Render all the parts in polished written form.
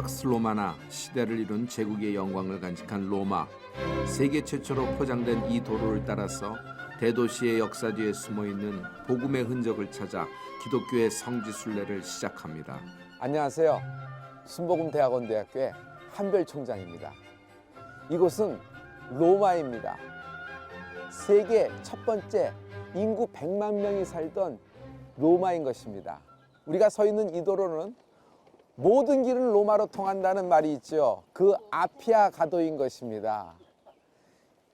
팍스 로마나 시대를 이룬 제국의 영광을 간직한 로마. 세계 최초로 포장된 이 도로를 따라서 대도시의 역사 뒤에 숨어있는 복음의 흔적을 찾아 기독교의 성지순례를 시작합니다. 안녕하세요. 순복음대학원대학교의 한별총장입니다. 이곳은 로마입니다. 세계 첫 번째 인구 100만 명이 살던 로마인 것입니다. 우리가 서 있는 이 도로는 모든 길은 로마로 통한다는 말이 있죠. 그 아피아 가도인 것입니다.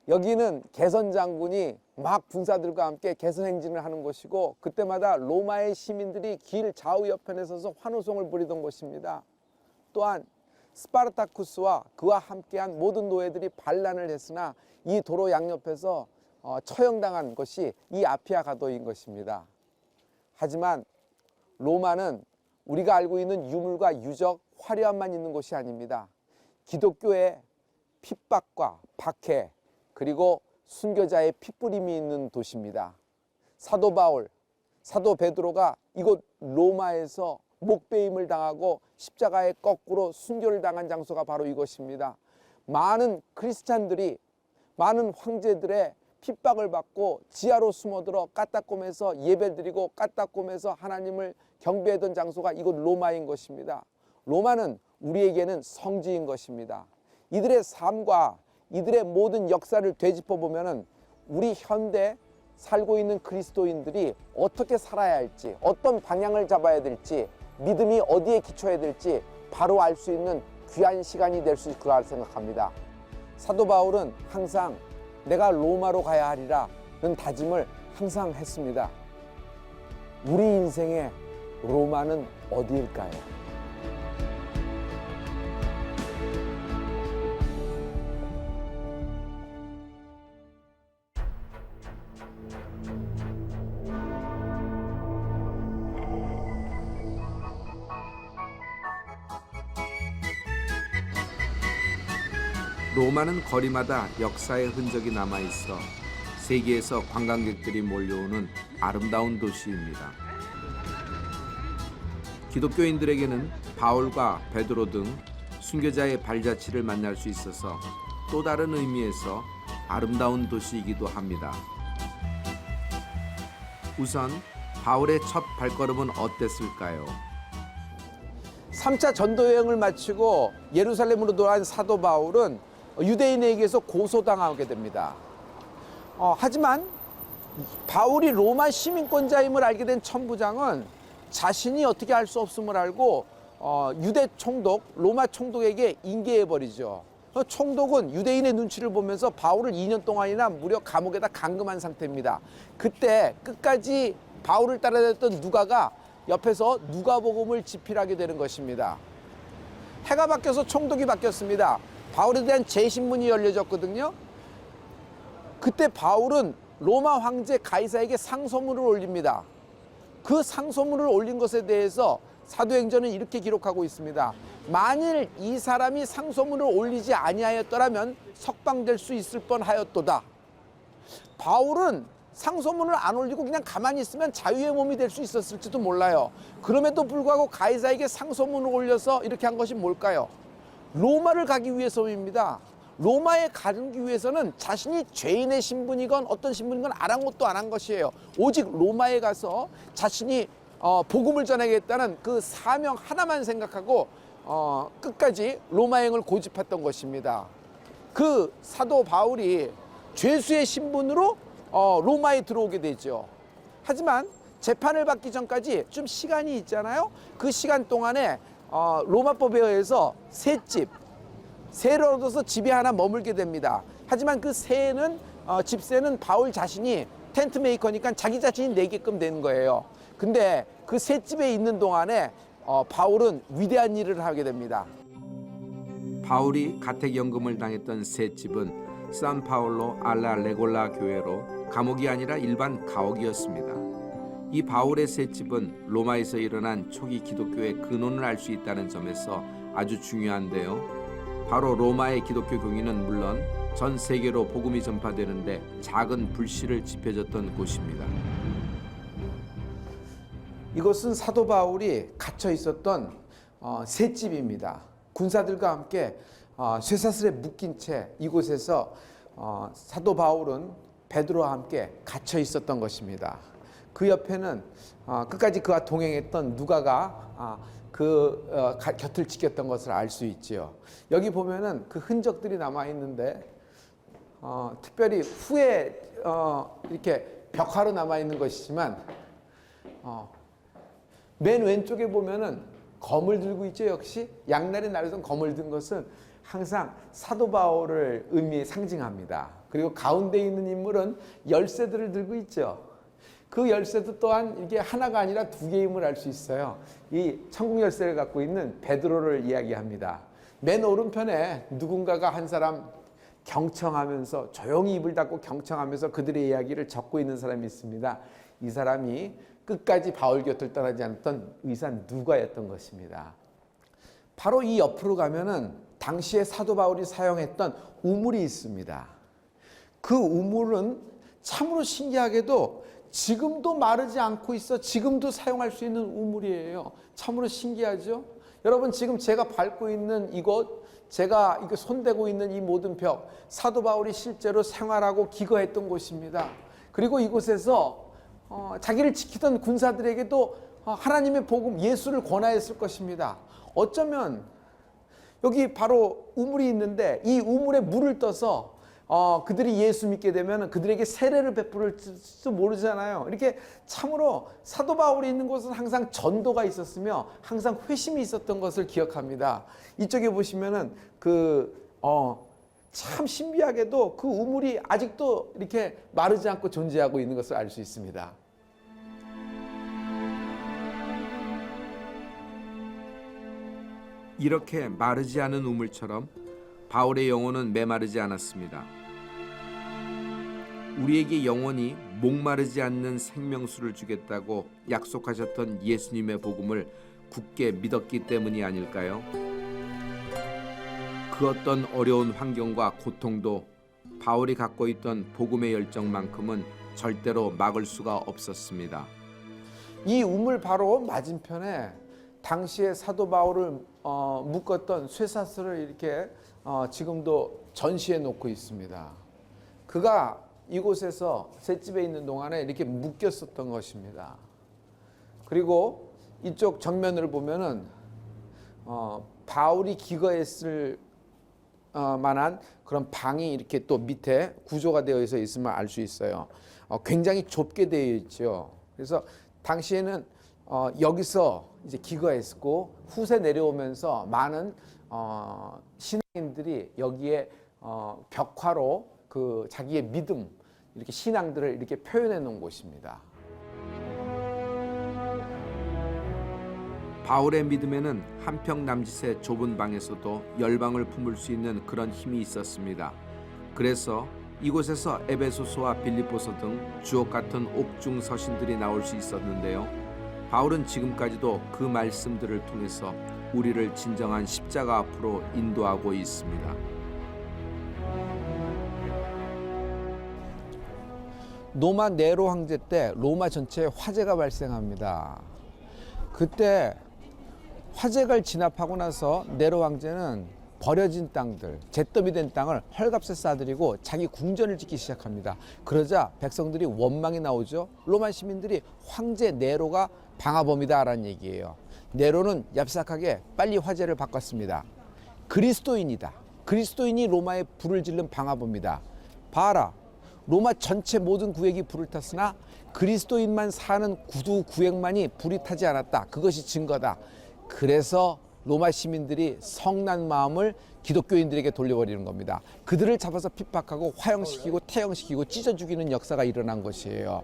여기는 개선 장군이 막 군사들과 함께 개선 행진을 하는 곳이고, 그때마다 로마의 시민들이 길 좌우 옆편에 서서 환호성을 부리던 곳입니다. 또한 스파르타쿠스와 그와 함께한 모든 노예들이 반란을 했으나 이 도로 양옆에서 처형당한 것이 이 아피아 가도인 것입니다. 하지만 로마는 우리가 알고 있는 유물과 유적, 화려함만 있는 곳이 아닙니다. 기독교의 핍박과 박해, 그리고 순교자의 핏부림이 있는 도시입니다. 사도 바울, 사도 베드로가 이곳 로마에서 목베임을 당하고 십자가에 거꾸로 순교를 당한 장소가 바로 이곳입니다. 많은 크리스찬들이, 많은 황제들의 핍박을 받고 지하로 숨어들어 까딱곰에서 예배드리고 까딱곰에서 하나님을 경배하던 장소가 이곳 로마인 것입니다. 로마는 우리에게는 성지인 것입니다. 이들의 삶과 이들의 모든 역사를 되짚어 보면은 우리 현대 살고 있는 그리스도인들이 어떻게 살아야 할지, 어떤 방향을 잡아야 될지, 믿음이 어디에 기초해야 될지 바로 알 수 있는 귀한 시간이 될 수 있을 거라 생각합니다. 사도 바울은 항상 내가 로마로 가야 하리라 는 다짐을 항상 했습니다. 우리 인생의 로마는 어디일까요? 로마는 거리마다 역사의 흔적이 남아있어 세계에서 관광객들이 몰려오는 아름다운 도시입니다. 기독교인들에게는 바울과 베드로 등 순교자의 발자취를 만날 수 있어서 또 다른 의미에서 아름다운 도시이기도 합니다. 우선 바울의 첫 발걸음은 어땠을까요? 3차 전도여행을 마치고 예루살렘으로 돌아간 사도 바울은 유대인에게서 고소당하게 됩니다. 하지만 바울이 로마 시민권자임을 알게 된 천부장은 자신이 어떻게 할 수 없음을 알고 유대 총독, 로마 총독에게 인계해버리죠. 총독은 유대인의 눈치를 보면서 바울을 2년 동안이나 무려 감옥에다 감금한 상태입니다. 그때 끝까지 바울을 따라다녔던 누가가 옆에서 누가복음을 집필하게 되는 것입니다. 해가 바뀌어서 총독이 바뀌었습니다. 바울에 대한 재신문이 열려졌거든요. 그때 바울은 로마 황제 가이사에게 상소문을 올립니다. 그 상소문을 올린 것에 대해서 사도행전은 이렇게 기록하고 있습니다. 만일 이 사람이 상소문을 올리지 아니하였더라면 석방될 수 있을 뻔하였도다. 바울은 상소문을 안 올리고 그냥 가만히 있으면 자유의 몸이 될 수 있었을지도 몰라요. 그럼에도 불구하고 가이사에게 상소문을 올려서 이렇게 한 것이 뭘까요? 로마를 가기 위해서입니다. 로마에 가기 위해서는 자신이 죄인의 신분이건 어떤 신분이건 아랑곳도 안 한 것이에요. 오직 로마에 가서 자신이 복음을 전하겠다는 그 사명 하나만 생각하고 끝까지 로마행을 고집했던 것입니다. 그 사도 바울이 죄수의 신분으로 로마에 들어오게 되죠. 하지만 재판을 받기 전까지 좀 시간이 있잖아요. 그 시간 동안에 로마법에 의해서 세를 얻어서 집에 하나 머물게 됩니다. 하지만 그 집세는 바울 자신이 텐트 메이커니까 자기 자신이 내게끔 되는 거예요. 근데 그 셋집에 있는 동안에 바울은 위대한 일을 하게 됩니다. 바울이 가택연금을 당했던 셋집은 산파울로 알라 레골라 교회로 감옥이 아니라 일반 가옥이었습니다. 이 바울의 셋집은 로마에서 일어난 초기 기독교의 근원을 알 수 있다는 점에서 아주 중요한데요. 바로 로마의 기독교 교인은 물론 전 세계로 복음이 전파되는데 작은 불씨를 지펴줬던 곳입니다. 이것은 사도 바울이 갇혀 있었던 셋집입니다. 군사들과 함께 쇠사슬에 묶인 채 이곳에서 사도 바울은 베드로와 함께 갇혀 있었던 것입니다. 그 옆에는 끝까지 그와 동행했던 누가가 곁을 지켰던 것을 알 수 있지요. 여기 보면은 그 흔적들이 남아 있는데 특별히 후에 이렇게 벽화로 남아 있는 것이지만 맨 왼쪽에 보면은 검을 들고 있죠. 역시 양날의 날에선 검을 든 것은 항상 사도 바울을 상징합니다. 그리고 가운데 있는 인물은 열쇠들을 들고 있죠. 그 열쇠도 또한 이게 하나가 아니라 두 개임을 알 수 있어요. 이 천국 열쇠를 갖고 있는 베드로를 이야기합니다. 맨 오른편에 누군가가 한 사람 경청하면서 조용히 입을 닫고 경청하면서 그들의 이야기를 적고 있는 사람이 있습니다. 이 사람이 끝까지 바울 곁을 떠나지 않았던 의사 누가였던 것입니다. 바로 이 옆으로 가면은 당시에 사도 바울이 사용했던 우물이 있습니다. 그 우물은 참으로 신기하게도 지금도 마르지 않고 있어 지금도 사용할 수 있는 우물이에요. 참으로 신기하죠? 여러분 지금 제가 밟고 있는 이곳, 제가 이거 손대고 있는 이 모든 벽, 사도 바울이 실제로 생활하고 기거했던 곳입니다. 그리고 이곳에서 자기를 지키던 군사들에게도 하나님의 복음, 예수를 권하였을 것입니다. 어쩌면 여기 바로 우물이 있는데 이 우물에 물을 떠서 그들이 예수 믿게 되면 그들에게 세례를 베풀을지도 모르잖아요. 이렇게 참으로 사도 바울이 있는 곳은 항상 전도가 있었으며 항상 회심이 있었던 것을 기억합니다. 이쪽에 보시면은 참 신비하게도 그 우물이 아직도 이렇게 마르지 않고 존재하고 있는 것을 알 수 있습니다. 이렇게 마르지 않은 우물처럼 바울의 영혼은 메마르지 않았습니다. 우리에게 영원히 목마르지 않는 생명수를 주겠다고 약속하셨던 예수님의 복음을 굳게 믿었기 때문이 아닐까요? 그 어떤 어려운 환경과 고통도 바울이 갖고 있던 복음의 열정만큼은 절대로 막을 수가 없었습니다. 이 우물 바로 맞은편에 당시에 사도 바울을 묶었던 쇠사슬을 이렇게 지금도 전시해 놓고 있습니다. 그가 이곳에서 셋집에 있는 동안에 이렇게 묶였었던 것입니다. 그리고 이쪽 정면을 보면은 바울이 기거했을 만한 그런 방이 이렇게 또 밑에 구조가 되어 있음을 알 수 있어요. 굉장히 좁게 되어 있죠. 그래서 당시에는 여기서 이제 기거했고 후세 내려오면서 많은 신앙인들이 여기에 벽화로 그 자기의 믿음 이렇게 신앙들을 이렇게 표현해 놓은 곳입니다. 바울의 믿음에는 한평 남짓의 좁은 방에서도 열방을 품을 수 있는 그런 힘이 있었습니다. 그래서 이곳에서 에베소서와 빌립보서 등 주옥 같은 옥중 서신들이 나올 수 있었는데요. 바울은 지금까지도 그 말씀들을 통해서 우리를 진정한 십자가 앞으로 인도하고 있습니다. 로마 네로 황제 때 로마 전체에 화재가 발생합니다. 그때 화재가 진압하고 나서 네로 황제는 버려진 땅들, 잿더미 된 땅을 헐값에 싸들이고 자기 궁전을 짓기 시작합니다. 그러자 백성들이 원망이 나오죠. 로마 시민들이 황제 네로가 방화범이다라는 얘기예요. 네로는 얍삭하게 빨리 화제를 바꿨습니다. 그리스도인이다. 그리스도인이 로마에 불을 지른 방화범이다. 봐라. 로마 전체 모든 구역이 불을 탔으나 그리스도인만 사는 구두 구역만이 불이 타지 않았다. 그것이 증거다. 그래서 로마 시민들이 성난 마음을 기독교인들에게 돌려버리는 겁니다. 그들을 잡아서 핍박하고 화형시키고 태형시키고 찢어 죽이는 역사가 일어난 것이에요.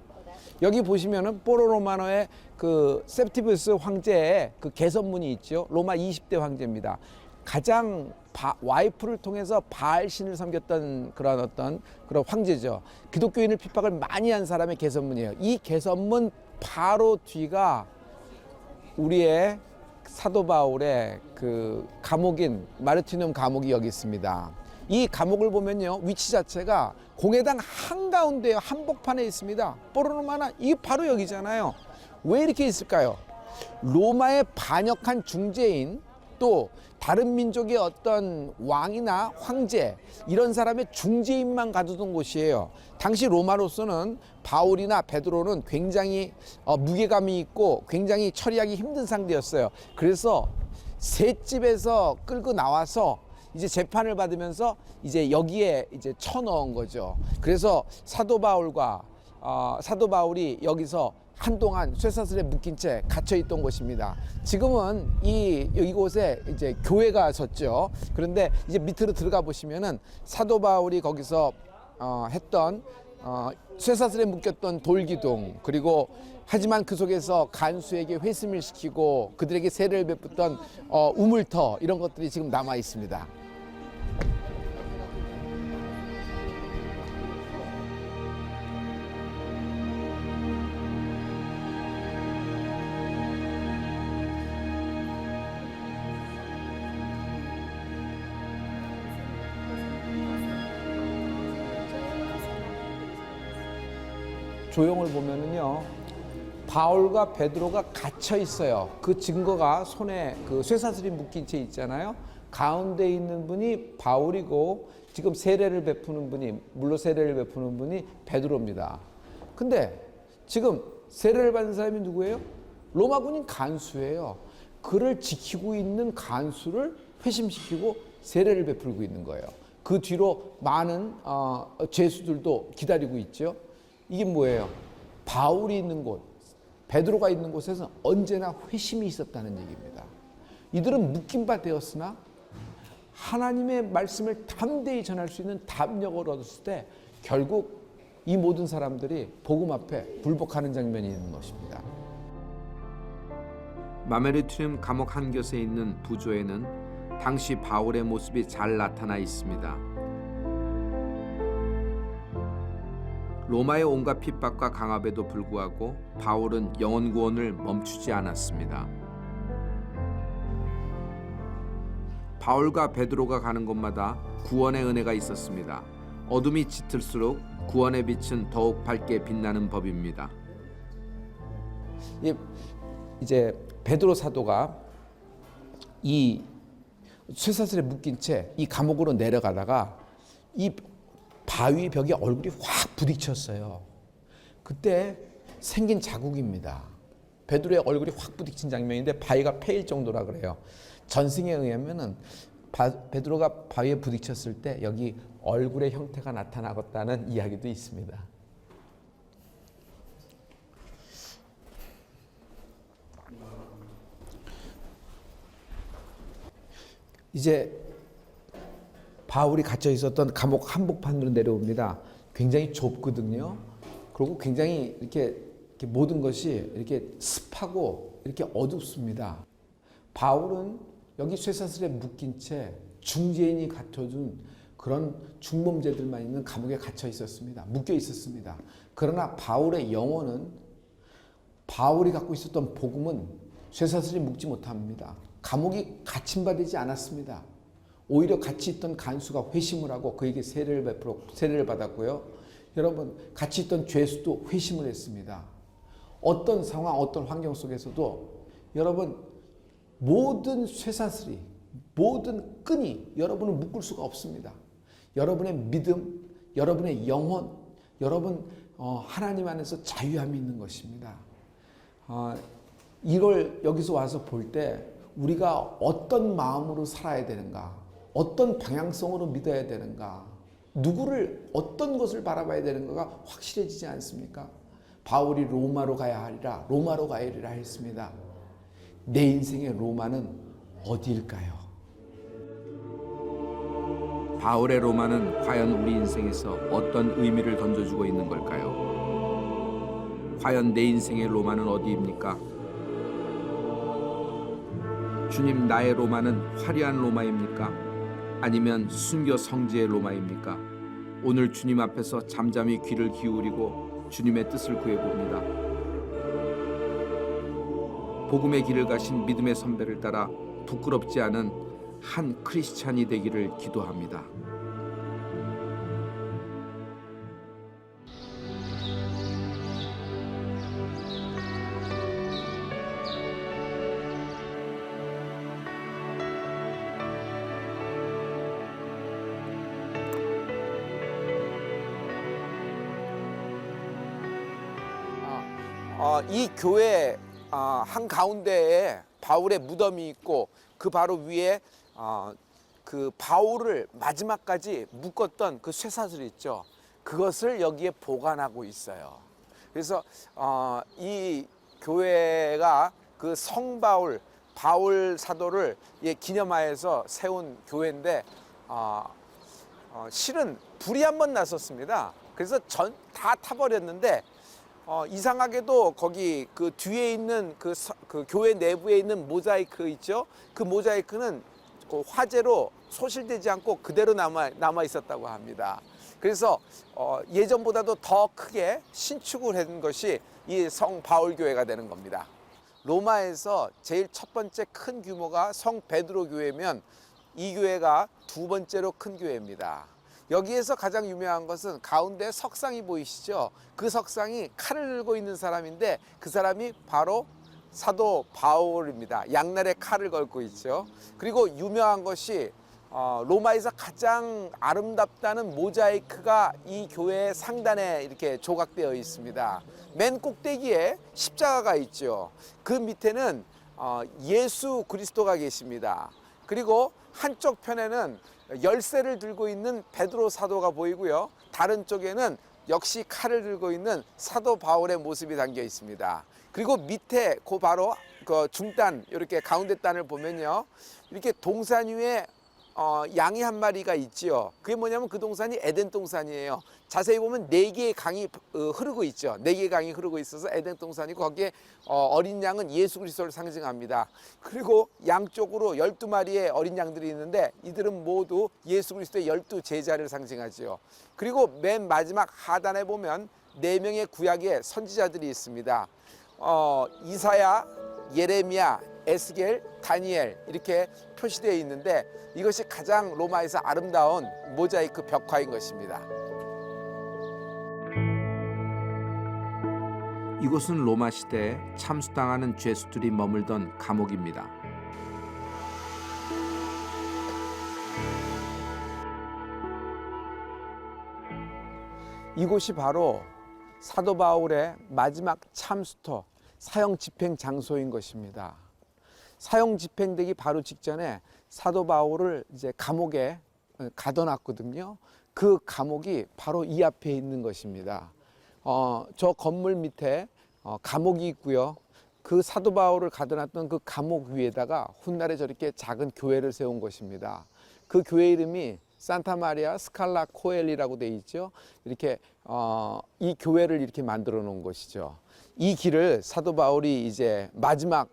여기 보시면은 포로로마노의 그 셉티부스 황제의 그 개선문이 있죠. 로마 20대 황제입니다. 가장 와이프를 통해서 바알신을 섬겼던 그런 황제죠. 기독교인을 핍박을 많이 한 사람의 개선문이에요. 이 개선문 바로 뒤가 우리의 사도 바울의 그 감옥인 마르티눔 감옥이 여기 있습니다. 이 감옥을 보면요, 위치 자체가 공회당 한가운데에 한복판에 있습니다. 포로로마나 이 바로 여기잖아요. 왜 이렇게 있을까요? 로마에 반역한 중재인 또 다른 민족의 어떤 왕이나 황제 이런 사람의 중재인만 가두던 곳이에요. 당시 로마로서는 바울이나 베드로는 굉장히 무게감이 있고 굉장히 처리하기 힘든 상대였어요. 그래서 셋집에서 끌고 나와서 이제 재판을 받으면서 이제 여기에 이제 쳐넣은 거죠. 그래서 사도 바울이 여기서 한동안 쇠사슬에 묶인 채 갇혀 있던 곳입니다. 지금은 이곳에 이제 교회가 섰죠. 그런데 이제 밑으로 들어가 보시면은 사도 바울이 거기서 했던 쇠사슬에 묶였던 돌기둥, 그리고 하지만 그 속에서 간수에게 회심을 시키고 그들에게 세례를 베풀던 우물터, 이런 것들이 지금 남아 있습니다. 조형을 보면은요, 바울과 베드로가 갇혀 있어요. 그 증거가 손에 그 쇠사슬이 묶인 채 있잖아요. 가운데 있는 분이 바울이고 지금 세례를 베푸는 분이, 물로 세례를 베푸는 분이 베드로입니다. 근데 지금 세례를 받은 사람이 누구예요? 로마 군인 간수예요. 그를 지키고 있는 간수를 회심시키고 세례를 베풀고 있는 거예요. 그 뒤로 많은 죄수들도 기다리고 있죠. 이게 뭐예요? 바울이 있는 곳, 베드로가 있는 곳에서 언제나 회심이 있었다는 얘기입니다. 이들은 묶인 바 되었으나 하나님의 말씀을 담대히 전할 수 있는 담력을 얻었을 때 결국 이 모든 사람들이 복음 앞에 굴복하는 장면이 있는 것입니다. 마메르트림 감옥 한 곁에 있는 부조에는 당시 바울의 모습이 잘 나타나 있습니다. 로마의 온갖 핍박과 강압에도 불구하고 바울은 영혼 구원을 멈추지 않았습니다. 바울과 베드로가 가는 곳마다 구원의 은혜가 있었습니다. 어둠이 짙을수록 구원의 빛은 더욱 밝게 빛나는 법입니다. 이제 베드로 사도가 이 쇠사슬에 묶인 채 이 감옥으로 내려가다가 이 바위 벽에 얼굴이 확 부딪혔어요. 그때 생긴 자국입니다. 베드로의 얼굴이 확 부딪힌 장면인데 바위가 패일 정도라 그래요. 전승에 의하면은 베드로가 바위에 부딪혔을 때 여기 얼굴의 형태가 나타나겠다는 이야기도 있습니다. 이제 바울이 갇혀 있었던 감옥 한복판으로 내려옵니다. 굉장히 좁거든요. 그리고 굉장히 이렇게 모든 것이 이렇게 습하고 이렇게 어둡습니다. 바울은 여기 쇠사슬에 묶인 채 중재인이 갖춰준 그런 중범죄들만 있는 감옥에 갇혀 있었습니다. 묶여 있었습니다. 그러나 바울의 영혼은, 바울이 갖고 있었던 복음은 쇠사슬이 묶지 못합니다. 감옥이 갇힘받지 않았습니다. 오히려 같이 있던 간수가 회심을 하고 그에게 세례를 받았고요. 여러분, 같이 있던 죄수도 회심을 했습니다. 어떤 상황, 어떤 환경 속에서도 여러분, 모든 쇠사슬이, 모든 끈이 여러분을 묶을 수가 없습니다. 여러분의 믿음, 여러분의 영혼, 여러분 하나님 안에서 자유함이 있는 것입니다. 이걸 여기서 와서 볼 때 우리가 어떤 마음으로 살아야 되는가, 어떤 방향성으로 믿어야 되는가, 누구를, 어떤 것을 바라봐야 되는가가 확실해지지 않습니까? 바울이 로마로 가야 하리라, 로마로 가야리라 했습니다. 내 인생의 로마는 어디일까요? 바울의 로마는 과연 우리 인생에서 어떤 의미를 던져주고 있는 걸까요? 과연 내 인생의 로마는 어디입니까? 주님, 나의 로마는 화려한 로마입니까? 아니면 순교 성지의 로마입니까? 오늘 주님 앞에서 잠잠히 귀를 기울이고 주님의 뜻을 구해봅니다. 복음의 길을 가신 믿음의 선배를 따라 부끄럽지 않은 한 크리스찬이 되기를 기도합니다. 이 교회 한 가운데에 바울의 무덤이 있고 그 바로 위에 그 바울을 마지막까지 묶었던 그 쇠사슬 있죠. 그것을 여기에 보관하고 있어요. 그래서 이 교회가 그 성바울 바울 사도를 기념하여서 세운 교회인데 실은 불이 한번 났었습니다. 그래서 다 타버렸는데 이상하게도 거기 그 뒤에 있는 그 교회 내부에 있는 모자이크 있죠. 그 모자이크는 그 화재로 소실되지 않고 그대로 남아 있었다고 합니다. 그래서 예전보다도 더 크게 신축을 한 것이 이 성 바울 교회가 되는 겁니다. 로마에서 제일 첫 번째 큰 규모가 성 베드로 교회면 이 교회가 두 번째로 큰 교회입니다. 여기에서 가장 유명한 것은 가운데 석상이 보이시죠? 그 석상이 칼을 들고 있는 사람인데 그 사람이 바로 사도 바울입니다. 양날에 칼을 걸고 있죠. 그리고 유명한 것이 로마에서 가장 아름답다는 모자이크가 이 교회 상단에 이렇게 조각되어 있습니다. 맨 꼭대기에 십자가가 있죠. 그 밑에는 예수 그리스도가 계십니다. 그리고 한쪽 편에는 열쇠를 들고 있는 베드로 사도가 보이고요. 다른 쪽에는 역시 칼을 들고 있는 사도 바울의 모습이 담겨 있습니다. 그리고 밑에 그 바로 그 중단 이렇게 가운데 단을 보면요. 이렇게 동산 위에 양이 한 마리가 있지요. 그게 뭐냐면 그 동산이 에덴 동산이에요. 자세히 보면 4개의 강이 흐르고 있죠. 4개의 강이 흐르고 있어서 에덴 동산이고 거기에 어린 양은 예수 그리스도를 상징합니다. 그리고 양쪽으로 12마리의 어린 양들이 있는데 이들은 모두 예수 그리스도의 12제자를 상징하지요. 그리고 맨 마지막 하단에 보면 4명의 구약의 선지자들이 있습니다. 이사야, 예레미야, 에스겔, 다니엘 이렇게 표시되어 있는데 이것이 가장 로마에서 아름다운 모자이크 벽화인 것입니다. 이곳은 로마 시대에 참수당하는 죄수들이 머물던 감옥입니다. 이곳이 바로 사도 바울의 마지막 참수터 사형 집행 장소인 것입니다. 사형 집행되기 바로 직전에 사도 바울을 이제 감옥에 가둬놨거든요. 그 감옥이 바로 이 앞에 있는 것입니다. 저 건물 밑에 감옥이 있고요. 그 사도 바울을 가둬놨던 그 감옥 위에다가 훗날에 저렇게 작은 교회를 세운 것입니다. 그 교회 이름이 산타 마리아 스칼라 코엘리라고 돼 있죠. 이렇게 이 교회를 이렇게 만들어 놓은 것이죠. 이 길을 사도 바울이 이제 마지막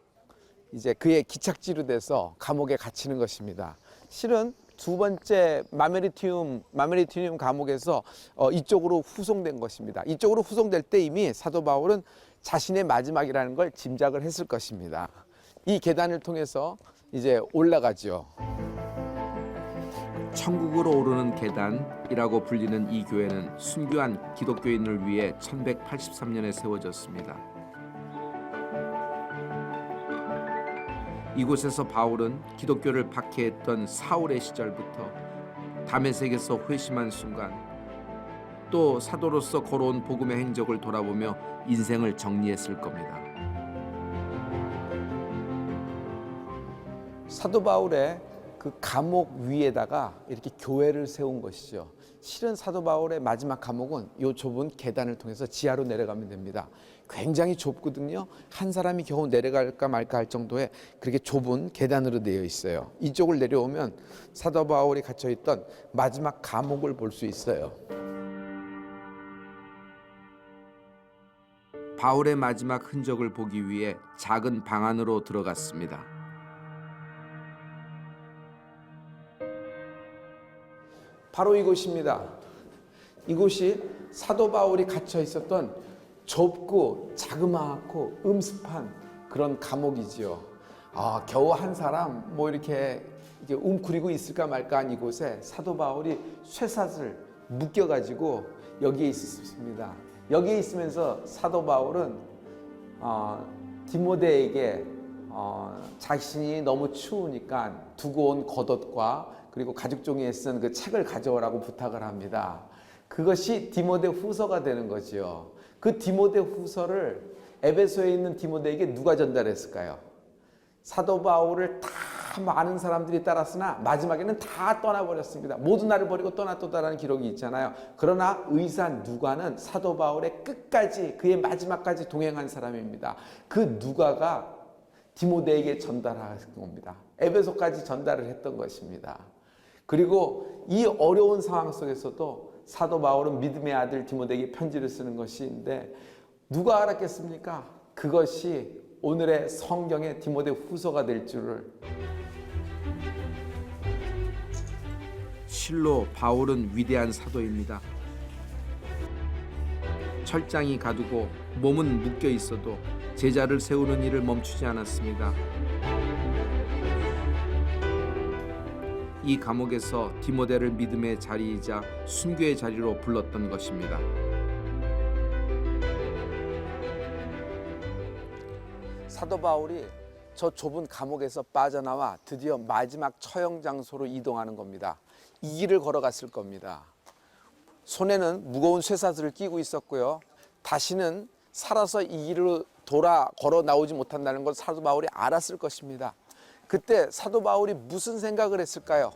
이제 그의 기착지로 돼서 감옥에 갇히는 것입니다. 실은 두 번째 마메리티움 감옥에서 이쪽으로 후송된 것입니다. 이쪽으로 후송될 때 이미 사도 바울은 자신의 마지막이라는 걸 짐작을 했을 것입니다. 이 계단을 통해서 이제 올라가죠. 천국으로 오르는 계단이라고 불리는 이 교회는 순교한 기독교인을 위해 1183년에 세워졌습니다. 이곳에서 바울은 기독교를 박해했던 사울의 시절부터 다메섹에서 회심한 순간 또 사도로서 걸어온 복음의 행적을 돌아보며 인생을 정리했을 겁니다. 사도 바울의 그 감옥 위에다가 이렇게 교회를 세운 것이죠. 실은 사도 바울의 마지막 감옥은 이 좁은 계단을 통해서 지하로 내려가면 됩니다. 굉장히 좁거든요. 한 사람이 겨우 내려갈까 말까 할 정도의 그렇게 좁은 계단으로 되어 있어요. 이쪽을 내려오면 사도 바울이 갇혀있던 마지막 감옥을 볼 수 있어요. 바울의 마지막 흔적을 보기 위해 작은 방 안으로 들어갔습니다. 바로 이곳입니다. 이곳이 사도 바울이 갇혀 있었던 좁고 자그마하고 음습한 그런 감옥이지요. 겨우 한 사람 뭐 이렇게 웅크리고 있을까 말까 한 이곳에 사도 바울이 쇠사슬 묶여가지고 여기에 있었습니다. 여기에 있으면서 사도 바울은 디모데에게 자신이 너무 추우니까 두고 온 겉옷과 그리고 가죽 종이에 쓴 그 책을 가져오라고 부탁을 합니다. 그것이 디모데 후서가 되는 거지요. 그 디모데 후서를 에베소에 있는 디모데에게 누가 전달했을까요? 사도 바울을 다 많은 사람들이 따랐으나 마지막에는 다 떠나버렸습니다. 모두 나를 버리고 떠났도다라는 기록이 있잖아요. 그러나 의사 누가는 사도 바울의 끝까지, 그의 마지막까지 동행한 사람입니다. 그 누가가 디모데에게 전달한 겁니다. 에베소까지 전달을 했던 것입니다. 그리고 이 어려운 상황 속에서도 사도 바울은 믿음의 아들 디모데에게 편지를 쓰는 것인데 누가 알았겠습니까? 그것이 오늘의 성경의 디모데 후서가 될 줄을. 실로 바울은 위대한 사도입니다. 철장이 가두고 몸은 묶여 있어도 제자를 세우는 일을 멈추지 않았습니다. 이 감옥에서 디모데를 믿음의 자리이자 순교의 자리로 불렀던 것입니다. 사도 바울이 저 좁은 감옥에서 빠져나와 드디어 마지막 처형 장소로 이동하는 겁니다. 이 길을 걸어갔을 겁니다. 손에는 무거운 쇠사슬을 끼고 있었고요. 다시는 살아서 이 길을 걸어 나오지 못한다는 걸 사도 바울이 알았을 것입니다. 그때 사도 바울이 무슨 생각을 했을까요?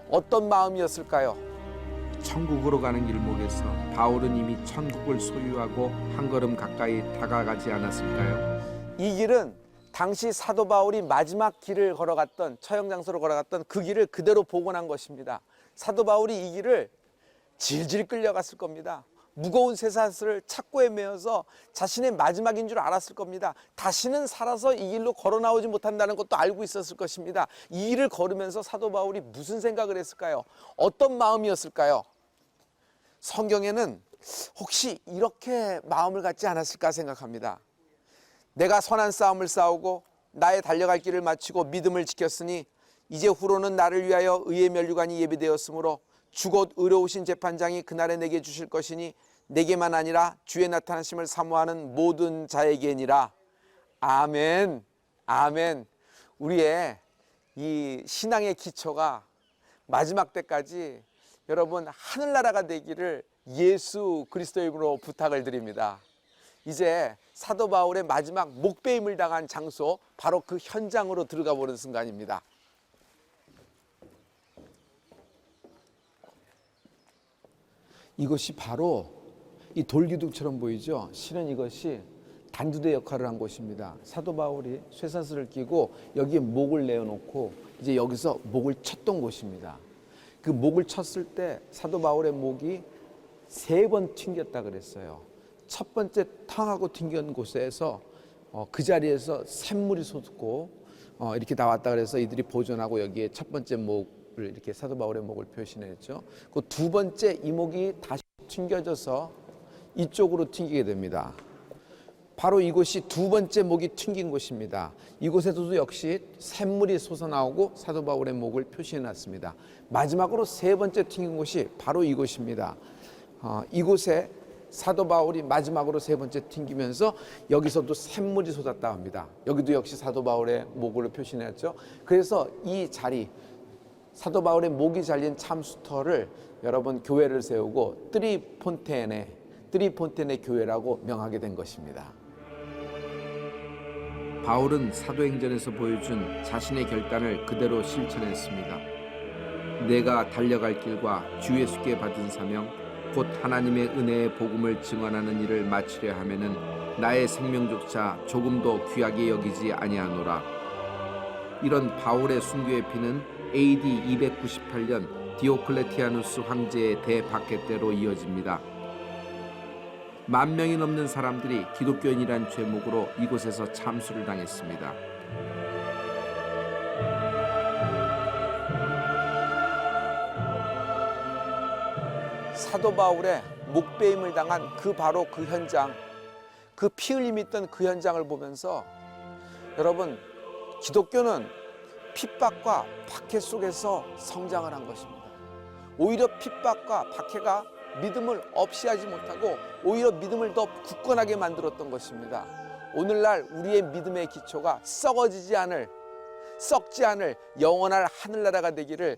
어떤 마음이었을까요? 천국으로 가는 길목에서 바울은 이미 천국을 소유하고 한 걸음 가까이 다가가지 않았을까요? 이 길은 당시 사도 바울이 마지막 길을 걸어갔던, 처형 장소로 걸어갔던 그 길을 그대로 복원한 것입니다. 사도 바울이 이 길을 질질 끌려갔을 겁니다. 무거운 쇠사슬을 착고에 메어서 자신의 마지막인 줄 알았을 겁니다. 다시는 살아서 이 길로 걸어 나오지 못한다는 것도 알고 있었을 것입니다. 이 길을 걸으면서 사도 바울이 무슨 생각을 했을까요? 어떤 마음이었을까요? 성경에는 혹시 이렇게 마음을 갖지 않았을까 생각합니다. 내가 선한 싸움을 싸우고 나의 달려갈 길을 마치고 믿음을 지켰으니 이제 후로는 나를 위하여 의의 면류관이 예비되었으므로 주곧 의로우신 재판장이 그날에 내게 주실 것이니 내게만 아니라 주의 나타나심을 사모하는 모든 자에게니라. 아멘. 아멘. 우리의 이 신앙의 기초가 마지막 때까지 여러분 하늘나라가 되기를 예수 그리스도의 이름으로 부탁을 드립니다. 이제 사도 바울의 마지막 목배임을 당한 장소, 바로 그 현장으로 들어가 보는 순간입니다. 이것이 바로 이 돌기둥처럼 보이죠? 실은 이것이 단두대 역할을 한 곳입니다. 사도 바울이 쇠사슬을 끼고 여기에 목을 내어놓고 이제 여기서 목을 쳤던 곳입니다. 그 목을 쳤을 때 사도 바울의 목이 3번 튕겼다 그랬어요. 첫 번째 탕하고 튕긴 곳에서 그 자리에서 샘물이 솟고 이렇게 나왔다 그래서 이들이 보존하고 여기에 첫 번째 목을 이렇게 사도 바울의 목을 표시했죠. 그 두 번째 이목이 다시 튕겨져서 이쪽으로 튕기게 됩니다. 바로 이곳이 두 번째 목이 튕긴 곳입니다. 이곳에서도 역시 샘물이 솟아나오고 사도 바울의 목을 표시해 놨습니다. 마지막으로 3번째 튕긴 곳이 바로 이곳입니다. 이곳에 사도 바울이 마지막으로 3번째 튕기면서 여기서도 샘물이 솟았다 합니다. 여기도 역시 사도 바울의 목으로 표시했죠. 그래서 이 자리, 사도 바울의 목이 잘린 참수터를 여러분 교회를 세우고 트리폰테네 교회라고 명하게 된 것입니다. 바울은 사도행전에서 보여준 자신의 결단을 그대로 실천했습니다. 내가 달려갈 길과 주 예수께 받은 사명, 곧 하나님의 은혜의 복음을 증언하는 일을 마치려 하면은 나의 생명조차 조금도 귀하게 여기지 아니하노라. 이런 바울의 순교의 피는 AD 298년 디오클레티아누스 황제의 대박해 때로 이어집니다. 10,000명이 넘는 사람들이 기독교인이란 죄목으로 이곳에서 참수를 당했습니다. 사도 바울의 목배임을 당한 바로 그 현장, 그 피 흘림이 있던 그 현장을 보면서 여러분, 기독교는 핍박과 박해 속에서 성장을 한 것입니다. 오히려 핍박과 박해가 믿음을 없이 하지 못하고 오히려 믿음을 더 굳건하게 만들었던 것입니다. 오늘날 우리의 믿음의 기초가 썩지 않을 영원한 하늘나라가 되기를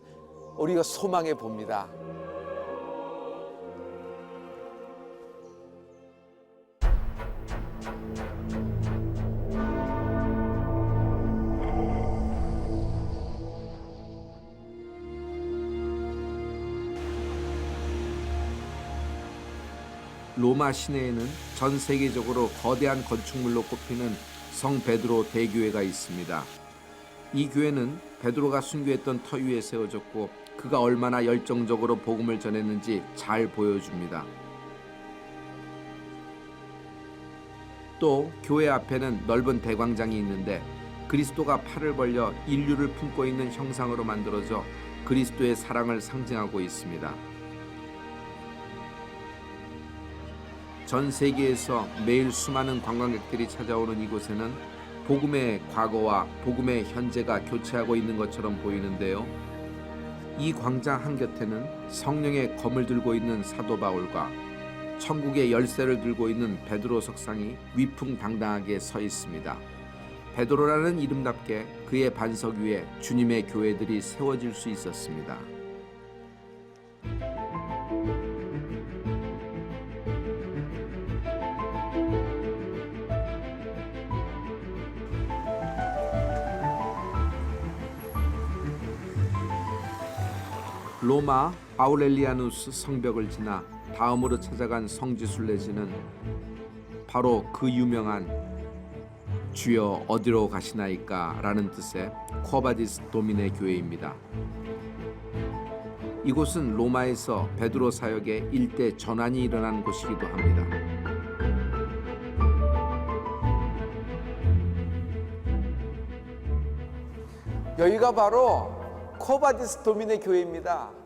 우리가 소망해 봅니다. 로마 시내에는 전 세계적으로 거대한 건축물로 꼽히는 성 베드로 대교회가 있습니다. 이 교회는 베드로가 순교했던 터 위에 세워졌고 그가 얼마나 열정적으로 복음을 전했는지 잘 보여줍니다. 또 교회 앞에는 넓은 대광장이 있는데 그리스도가 팔을 벌려 인류를 품고 있는 형상으로 만들어져 그리스도의 사랑을 상징하고 있습니다. 전 세계에서 매일 수많은 관광객들이 찾아오는 이곳에는 복음의 과거와 복음의 현재가 교체하고 있는 것처럼 보이는데요. 이 광장 한곁에는 성령의 검을 들고 있는 사도 바울과 천국의 열쇠를 들고 있는 베드로 석상이 위풍당당하게 서 있습니다. 베드로라는 이름답게 그의 반석 위에 주님의 교회들이 세워질 수 있었습니다. 로마 아우렐리아누스 성벽을 지나 다음으로 찾아간 성지순례지는 바로 그 유명한 주여 어디로 가시나이까 라는 뜻의 쿼바디스 도미네 교회입니다. 이곳은 로마에서 베드로 사역의 일대 전환이 일어난 곳이기도 합니다. 여기가 바로 쿼바디스 도미네 교회입니다.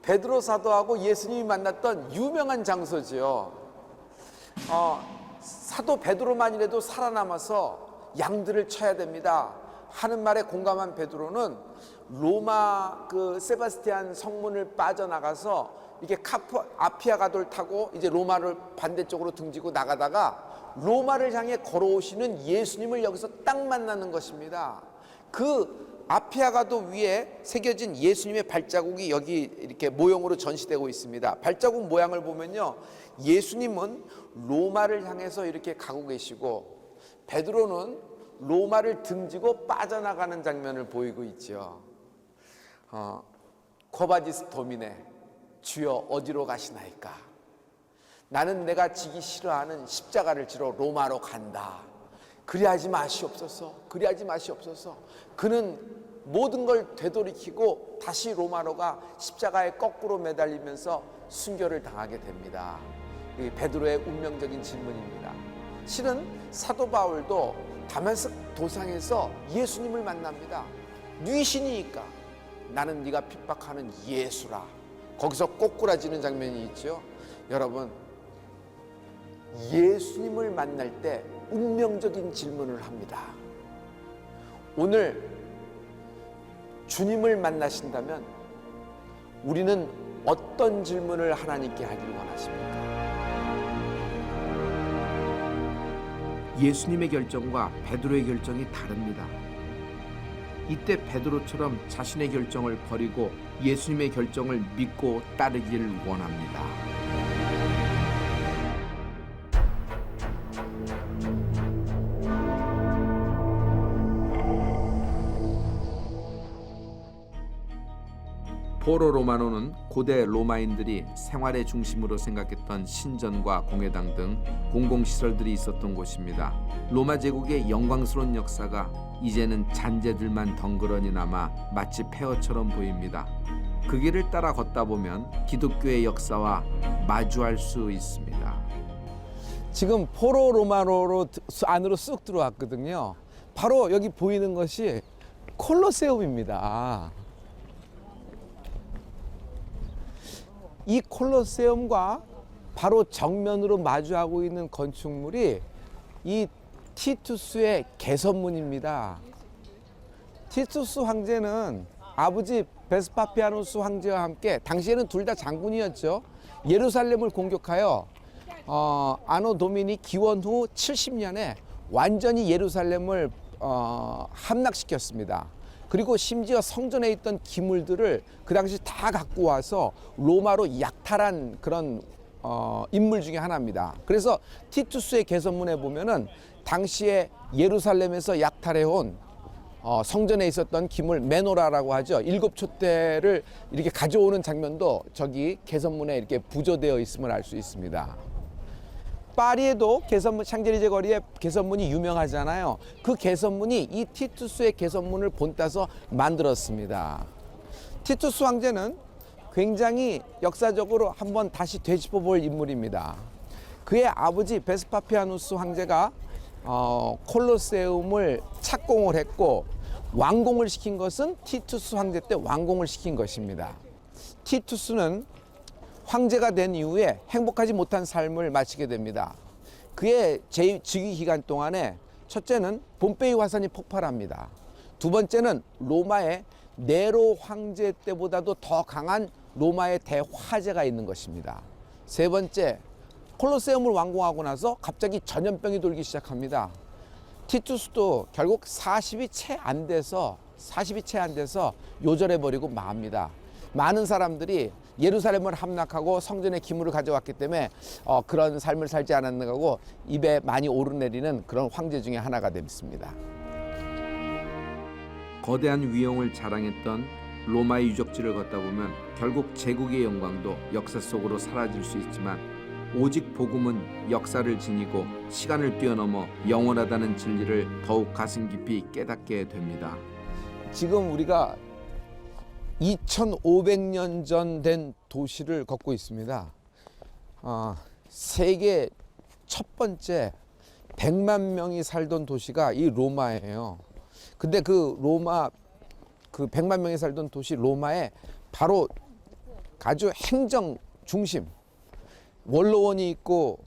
베드로 사도하고 예수님이 만났던 유명한 장소지요. 사도 베드로만이라도 살아남아서 양들을 쳐야 됩니다 하는 말에 공감한 베드로는 로마 그 세바스티안 성문을 빠져나가서 이렇게 아피아가도를 타고 이제 로마를 반대쪽으로 등지고 나가다가 로마를 향해 걸어오시는 예수님을 여기서 딱 만나는 것입니다. 그 아피아가도 위에 새겨진 예수님의 발자국이 여기 이렇게 모형으로 전시되고 있습니다. 발자국 모양을 보면요, 예수님은 로마를 향해서 이렇게 가고 계시고 베드로는 로마를 등지고 빠져나가는 장면을 보이고 있죠. 쿼바디스 도미네, 주여 어디로 가시나이까? 나는 내가 지기 싫어하는 십자가를 지러 로마로 간다. 그리하지 마시옵소서. 그리하지 마시옵소서. 그는 모든 걸 되돌이키고 다시 로마로가 십자가에 거꾸로 매달리면서 순교를 당하게 됩니다. 이 베드로의 운명적인 질문입니다. 실은 사도 바울도 다메섹 도상에서 예수님을 만납니다. 네 신이니까 나는 네가 핍박하는 예수라. 거기서 꼬꾸라지는 장면이 있죠. 여러분, 예수님을 만날 때 운명적인 질문을 합니다. 오늘 주님을 만나신다면 우리는 어떤 질문을 하나님께 하길 원하십니까? 예수님의 결정과 베드로의 결정이 다릅니다. 이때 베드로처럼 자신의 결정을 버리고 예수님의 결정을 믿고 따르길 원합니다. 포로 로마노는 고대 로마인들이 생활의 중심으로 생각했던 신전과 공회당 등 공공시설들이 있었던 곳입니다. 로마 제국의 영광스러운 역사가 이제는 잔재들만 덩그러니 남아 마치 폐허처럼 보입니다. 그 길을 따라 걷다 보면 기독교의 역사와 마주할 수 있습니다. 지금 포로 로마노로 안으로 쑥 들어왔거든요. 바로 여기 보이는 것이 콜로세움입니다. 이 콜로세움과 바로 정면으로 마주하고 있는 건축물이 이 티투스의 개선문입니다. 티투스 황제는 아버지 베스파피아누스 황제와 함께, 당시에는 둘 다 장군이었죠, 예루살렘을 공격하여 아노 도미니 기원 후 70년에 완전히 예루살렘을 함락시켰습니다. 그리고 심지어 성전에 있던 기물들을 그 당시 다 갖고 와서 로마로 약탈한 그런 인물 중에 하나입니다. 그래서 티투스의 개선문에 보면은 당시에 예루살렘에서 약탈해온 성전에 있었던 기물 메노라라고 하죠. 7촛대를 이렇게 가져오는 장면도 저기 개선문에 이렇게 부조되어 있음을 알 수 있습니다. 파리에도 개선문, 샹젤리제 거리에 개선문이 유명하잖아요. 그 개선문이 이 티투스의 개선문을 본따서 만들었습니다. 티투스 황제는 굉장히 역사적으로 한번 다시 되짚어 볼 인물입니다. 그의 아버지 베스파피아누스 황제가 콜로세움을 착공을 했고 완공을 시킨 것은 티투스 황제 때 완공을 시킨 것입니다. 티투스는 황제가 된 이후에 행복하지 못한 삶을 마치게 됩니다. 그의 즉위 기간 동안에 첫째는 봄페이 화산이 폭발합니다. 두 번째는 로마의 네로 황제 때보다도 더 강한 로마의 대화재가 있는 것입니다. 세 번째, 콜로세움을 완공하고 나서 갑자기 전염병이 돌기 시작합니다. 티투스도 결국 40이 채 안 돼서 요절해버리고 맙니다. 많은 사람들이 예루살렘을 함락하고 성전의 기물을 가져왔기 때문에 그런 삶을 살지 않았는가 하고 입에 많이 오르내리는 그런 황제 중에 하나가 됩니다. 거대한 위용을 자랑했던 로마의 유적지를 걷다 보면 결국 제국의 영광도 역사 속으로 사라질 수 있지만 오직 복음은 역사를 지니고 시간을 뛰어넘어 영원하다는 진리를 더욱 가슴 깊이 깨닫게 됩니다. 지금 우리가 2500년 전 된 도시를 걷고 있습니다. 세계 첫 번째 100만 명이 살던 도시가 이 로마예요. 근데 그 100만 명이 살던 도시 로마에 바로 아주 행정 중심, 원로원이 있고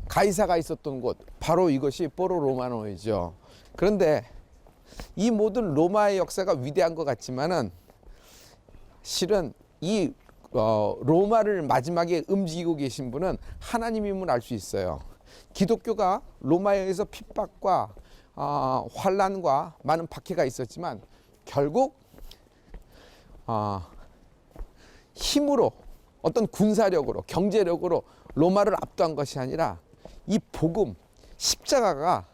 가이사가 있었던 곳, 바로 이것이 포로 로마노이죠. 그런데 이 모든 로마의 역사가 위대한 것 같지만은 실은 이 로마를 마지막에 움직이고 계신 분은 하나님임을 알 수 있어요. 기독교가 로마에 의해서 핍박과 환란과 많은 박해가 있었지만 결국 힘으로 어떤 군사력으로 경제력으로 로마를 압도한 것이 아니라 이 복음 십자가가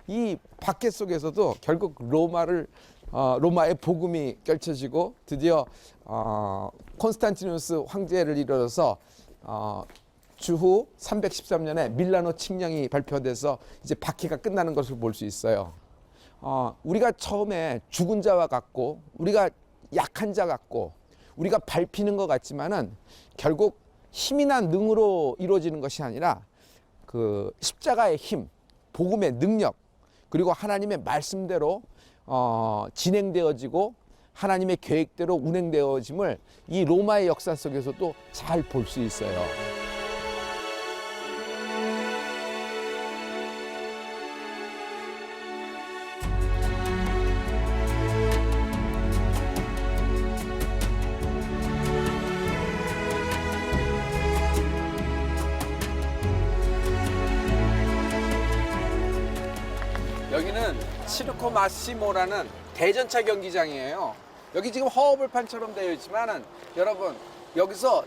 이 박해 속에서도 결국 로마의 복음이 펼쳐지고 드디어 콘스탄티누스 황제를 이뤄서 주후 313년에 밀라노 칙령이 발표돼서 이제 박해가 끝나는 것을 볼 수 있어요. 우리가 처음에 죽은 자와 같고 우리가 약한 자 같고 우리가 밟히는 것 같지만은 결국 힘이나 능으로 이루어지는 것이 아니라 그 십자가의 힘, 복음의 능력, 그리고 하나님의 말씀대로 진행되어지고 하나님의 계획대로 운행되어짐을 이 로마의 역사 속에서도 잘 볼 수 있어요. 여기는 치르코 마시모라는 대전차 경기장이에요. 여기 지금 허허벌판처럼 되어 있지만은 여러분 여기서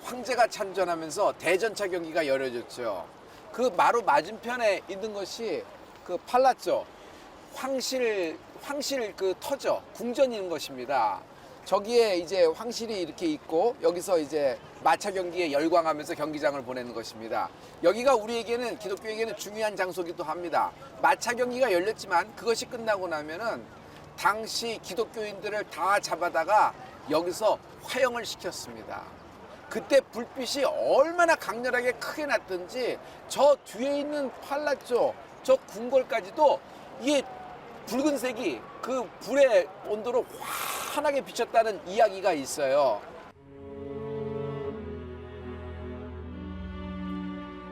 황제가 참전하면서 대전차 경기가 열어졌죠. 그 바로 맞은편에 있는 것이 그 팔라쪼 황실 그 터저 궁전이 있는 것입니다. 저기에 이제 황실이 이렇게 있고 여기서 이제 마차 경기에 열광하면서 경기장을 보내는 것입니다. 여기가 우리에게는 기독교에게는 중요한 장소기도 합니다. 마차 경기가 열렸지만 그것이 끝나고 나면은 당시 기독교인들을 다 잡아다가 여기서 화형을 시켰습니다. 그때 불빛이 얼마나 강렬하게 크게 났던지 저 뒤에 있는 팔라쪼 저 궁궐까지도 이게 붉은색이 그 불의 온도로 환하게 비쳤다는 이야기가 있어요.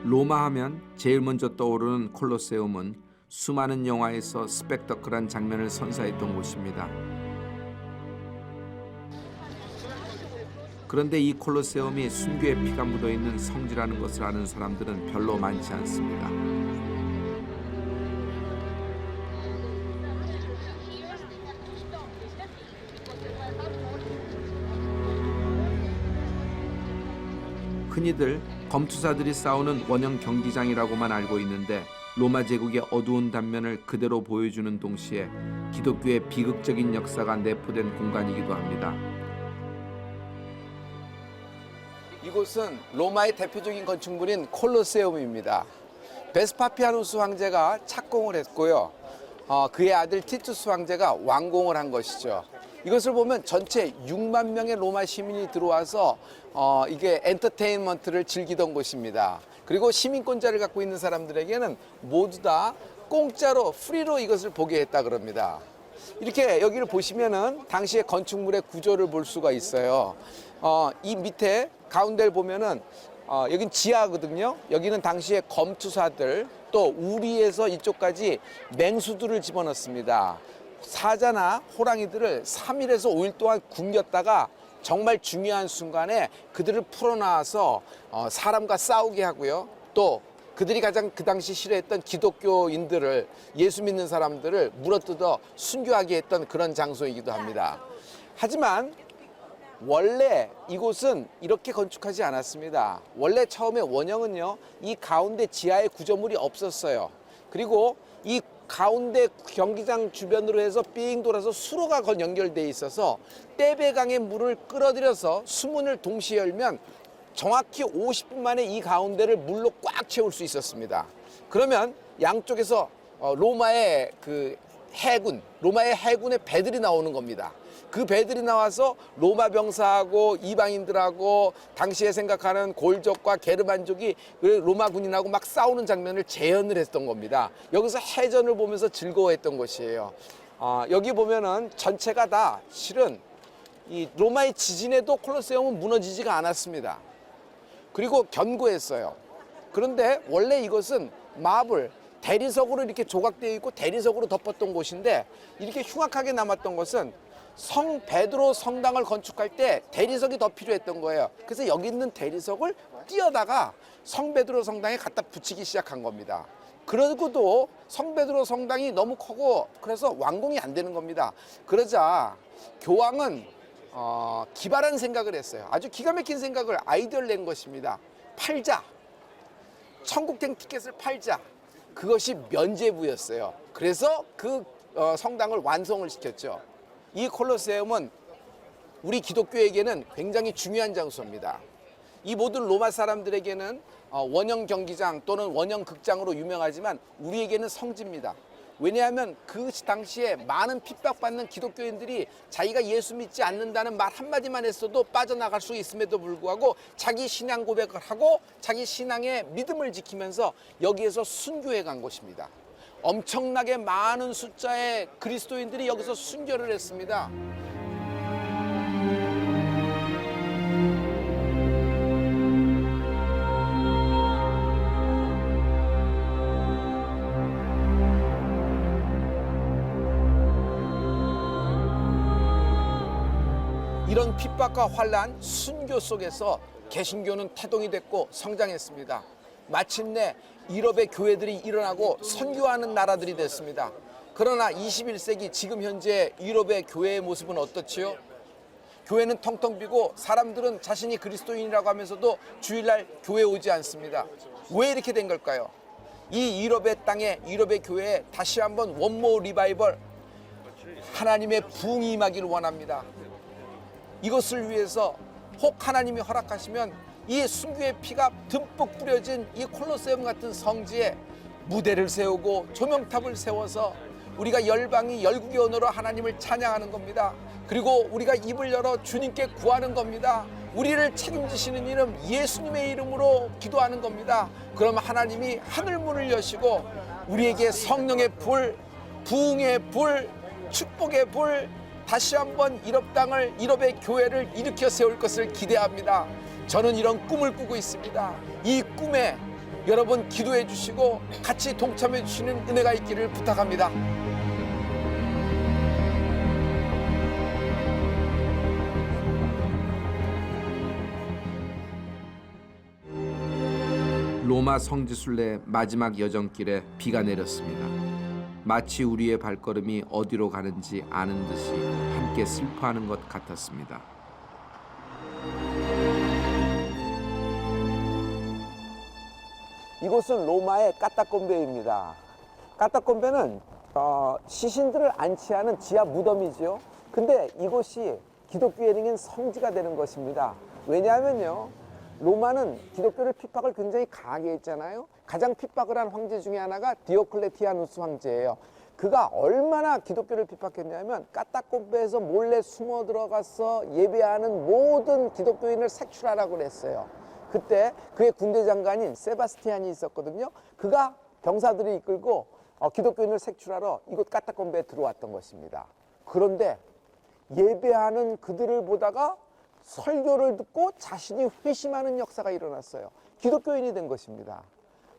로마 하면 제일 먼저 떠오르는 콜로세움은 수많은 영화에서 스펙터클한 장면을 선사했던 곳입니다. 그런데 이 콜로세움이 순교의 피가 묻어있는 성지라는 것을 아는 사람들은 별로 많지 않습니다. 흔히들 검투사들이 싸우는 원형 경기장이라고만 알고 있는데 로마 제국의 어두운 단면을 그대로 보여주는 동시에 기독교의 비극적인 역사가 내포된 공간이기도 합니다. 이곳은 로마의 대표적인 건축물인 콜로세움입니다. 베스파피아누스 황제가 착공을 했고요. 그의 아들 티투스 황제가 완공을 한 것이죠. 이것을 보면 전체 6만 명의 로마 시민이 들어와서 이게 엔터테인먼트를 즐기던 곳입니다. 그리고 시민권자를 갖고 있는 사람들에게는 모두 다 공짜로 프리로 이것을 보게 했다 그럽니다. 이렇게 여기를 보시면은 당시의 건축물의 구조를 볼 수가 있어요. 이 밑에 가운데를 보면은 여긴 지하거든요. 여기는 당시의 검투사들 또 우리에서 이쪽까지 맹수들을 집어넣습니다. 사자나 호랑이들을 3일에서 5일 동안 굶겼다가 정말 중요한 순간에 그들을 풀어놔서 사람과 싸우게 하고요. 또 그들이 가장 그 당시 싫어했던 기독교인들을 예수 믿는 사람들을 물어뜯어 순교하게 했던 그런 장소이기도 합니다. 하지만 원래 이곳은 이렇게 건축하지 않았습니다. 원래 처음에 원형은요, 이 가운데 지하에 구조물이 없었어요. 그리고 이 가운데 경기장 주변으로 해서 삥 돌아서 수로가 연결되어 있어서 떼배강의 물을 끌어들여서 수문을 동시에 열면 정확히 50분 만에 이 가운데를 물로 꽉 채울 수 있었습니다. 그러면 양쪽에서 로마의 로마의 해군의 배들이 나오는 겁니다. 그 배들이 나와서 로마 병사하고 이방인들하고 당시에 생각하는 골족과 게르만족이 로마 군인하고 막 싸우는 장면을 재현을 했던 겁니다. 여기서 해전을 보면서 즐거워했던 것이에요. 여기 보면은 전체가 다 실은 이 로마의 지진에도 콜로세움은 무너지지가 않았습니다. 그리고 견고했어요. 그런데 원래 이것은 마블, 대리석으로 이렇게 조각되어 있고 대리석으로 덮었던 곳인데 이렇게 흉악하게 남았던 것은 성 베드로 성당을 건축할 때 대리석이 더 필요했던 거예요. 그래서 여기 있는 대리석을 띄어다가 성 베드로 성당에 갖다 붙이기 시작한 겁니다. 그러고도 성 베드로 성당이 너무 크고 그래서 완공이 안 되는 겁니다. 그러자 교황은 기발한 생각을 했어요. 아주 기가 막힌 생각을 아이디어를 낸 것입니다. 팔자. 천국행 티켓을 팔자. 그것이 면죄부였어요. 그래서 그 성당을 완성을 시켰죠. 이 콜로세움은 우리 기독교에게는 굉장히 중요한 장소입니다. 이 모든 로마 사람들에게는 원형 경기장 또는 원형 극장으로 유명하지만 우리에게는 성지입니다. 왜냐하면 그 당시에 많은 핍박받는 기독교인들이 자기가 예수 믿지 않는다는 말 한마디만 했어도 빠져나갈 수 있음에도 불구하고 자기 신앙 고백을 하고 자기 신앙의 믿음을 지키면서 여기에서 순교해 간 곳입니다. 엄청나게 많은 숫자의 그리스도인들이 여기서 순교를 했습니다. 이런 핍박과 환난, 순교 속에서 개신교는 태동이 됐고 성장했습니다. 마침내 유럽의 교회들이 일어나고 선교하는 나라들이 됐습니다. 그러나 21세기 지금 현재 유럽의 교회의 모습은 어떻지요? 교회는 텅텅 비고 사람들은 자신이 그리스도인이라고 하면서도 주일날 교회에 오지 않습니다. 왜 이렇게 된 걸까요? 이 유럽의 땅에 유럽의 교회에 다시 한번 원모 리바이벌, 하나님의 부흥이 임하기를 원합니다. 이것을 위해서 혹 하나님이 허락하시면 이 순교의 피가 듬뿍 뿌려진 이 콜로세움 같은 성지에 무대를 세우고 조명탑을 세워서 우리가 열방이 열국의 언어로 하나님을 찬양하는 겁니다. 그리고 우리가 입을 열어 주님께 구하는 겁니다. 우리를 책임지시는 이름 예수님의 이름으로 기도하는 겁니다. 그럼 하나님이 하늘문을 여시고 우리에게 성령의 불, 부흥의 불, 축복의 불, 다시 한번 유럽 땅을, 유럽의 교회를 일으켜 세울 것을 기대합니다. 저는 이런 꿈을 꾸고 있습니다. 이 꿈에 여러분 기도해 주시고 같이 동참해 주시는 은혜가 있기를 부탁합니다. 로마 성지순례 마지막 여정길에 비가 내렸습니다. 마치 우리의 발걸음이 어디로 가는지 아는 듯이 함께 슬퍼하는 것 같았습니다. 이곳은 로마의 까따콤베입니다. 까따콤베는 시신들을 안치하는 지하 무덤이지요. 근데 이곳이 기독교인에겐 성지가 되는 것입니다. 왜냐하면요, 로마는 기독교를 핍박을 굉장히 강하게 했잖아요. 가장 핍박을 한 황제 중에 하나가 디오클레티아누스 황제예요. 그가 얼마나 기독교를 핍박했냐면 까따콤베에서 몰래 숨어 들어가서 예배하는 모든 기독교인을 색출하라고 그랬어요. 그때 그의 군대 장관인 세바스티안이 있었거든요. 그가 병사들을 이끌고 기독교인을 색출하러 이곳 까따콤베에 들어왔던 것입니다. 그런데 예배하는 그들을 보다가 설교를 듣고 자신이 회심하는 역사가 일어났어요. 기독교인이 된 것입니다.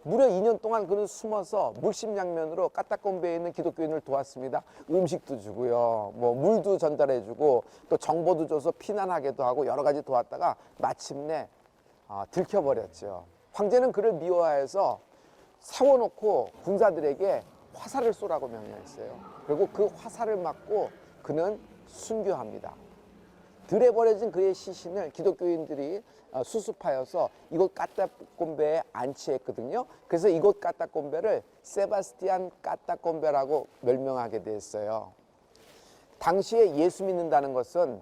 무려 2년 동안 그는 숨어서 물심양면으로 까따콤베에 있는 기독교인을 도왔습니다. 음식도 주고요, 뭐 물도 전달해주고 또 정보도 줘서 피난하게도 하고 여러 가지 도왔다가 마침내 들켜버렸죠. 황제는 그를 미워해서 세워놓고 군사들에게 화살을 쏘라고 명령했어요. 그리고 그 화살을 맞고 그는 순교합니다. 들에 버려진 그의 시신을 기독교인들이 수습하여서 이곳 까따콤베에 안치했거든요. 그래서 이곳 까따콤베를 세바스티안 까따콤베라고 멸명하게 됐어요. 당시에 예수 믿는다는 것은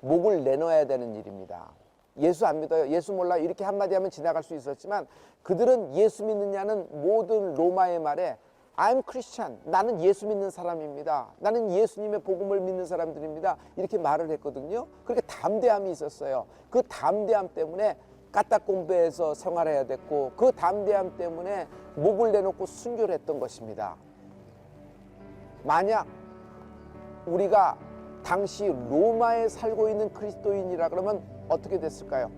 목을 내놓아야 되는 일입니다. 예수 안 믿어요, 예수 몰라요, 이렇게 한마디 하면 지나갈 수 있었지만 그들은 예수 믿느냐는 모든 로마의 말에 I'm Christian, 나는 예수 믿는 사람입니다, 나는 예수님의 복음을 믿는 사람들입니다, 이렇게 말을 했거든요. 그렇게 담대함이 있었어요. 그 담대함 때문에 까따콤베에서 생활해야 됐고 그 담대함 때문에 목을 내놓고 순교를 했던 것입니다. 만약 우리가 당시 로마에 살고 있는 그리스도인이라 그러면 어떻게 됐을까요?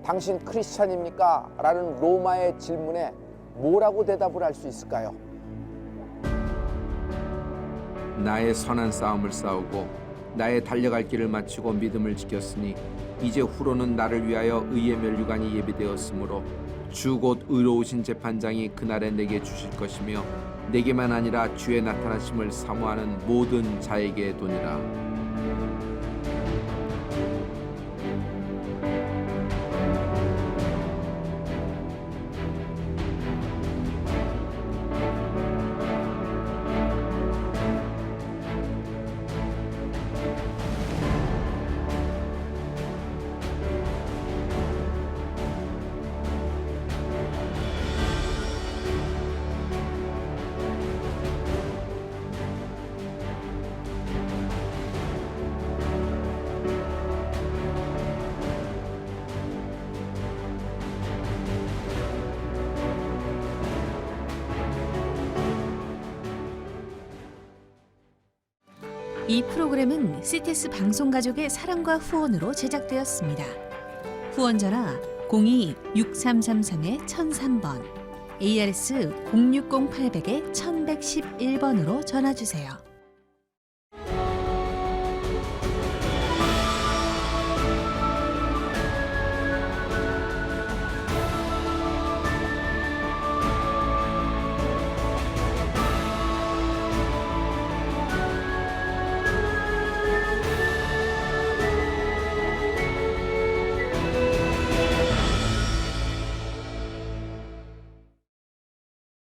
당신 크리스찬입니까? 라는 로마의 질문에 뭐라고 대답을 할 수 있을까요? 나의 선한 싸움을 싸우고 나의 달려갈 길을 마치고 믿음을 지켰으니 이제 후로는 나를 위하여 의의 면류관이 예비되었으므로 주 곧 의로우신 재판장이 그날에 내게 주실 것이며 내게만 아니라 주의 나타나심을 사모하는 모든 자에게 도니라. 이 프로그램은 CTS 방송가족의 사랑과 후원으로 제작되었습니다. 후원전화 02-6333-1003번, ARS 060-800-1111번으로 전화주세요.